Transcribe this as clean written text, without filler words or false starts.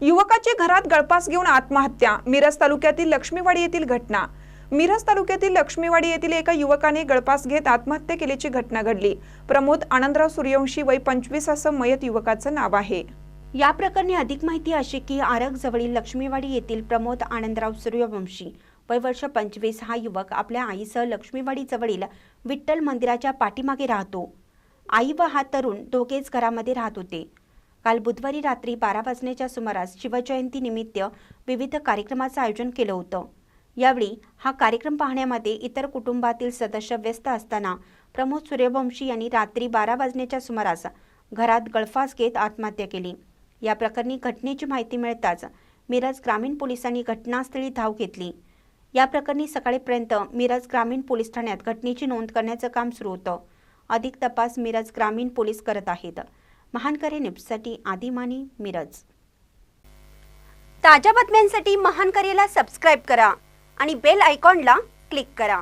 युवकाची घरात गळफास घेऊन आत्महत्या। मिरज तालुक्यातील लक्ष्मीवाडी येथील घटना। मिरज तालुक्यातील लक्ष्मीवाडी येथील एका युवकाने गळफास घेत आत्महत्या केल्याची घटना घडली। प्रमोद आनंदराव सूर्यवंशी वय 25 असं मयत युवकाचं नाव आहे। या प्रकरणी अधिक माहिती अशी की आरग जवळील लक्ष्मीवाडी येथील प्रमोद आनंदराव सूर्यवंशी वय वर्ष 25 हा युवक आपल्या आईसह लक्ष्मीवाडी जवळील विठ्ठल मंदिराच्या पाठीमागे राहतो। आई व हा तरुण दोघेच घरामध्ये राहत होते। काल बुधवारी रात्री 12 वाजण्याच्या सुमारास शिवजयंती निमित्त विविध कार्यक्रमाचं आयोजन केलं होतं। यावेळी हा कार्यक्रम पाहण्यामध्ये इतर कुटुंबातील सदस्य व्यस्त असताना प्रमोद सूर्यवंशी यांनी रात्री 12 वाजण्याच्या सुमारास घरात गळफास घेत आत्महत्या केली। या प्रकरणी घटनेची माहिती मिळताच मिरज ग्रामीण पोलिसांनी घटनास्थळी धाव घेतली। या प्रकरणी सकाळपर्यंत मिरज ग्रामीण पोलीस ठाण्यात घटनेची नोंद करण्याचं काम सुरू होतं। अधिक तपास मिरज ग्रामीण पोलीस करत आहेत। महानकरे न्यूजसाठी आदिमानी, मिरज। ताज्या बातम्यांसाठी महानकरेला सबस्क्राइब करा आणि बेल आयकॉनला क्लिक करा।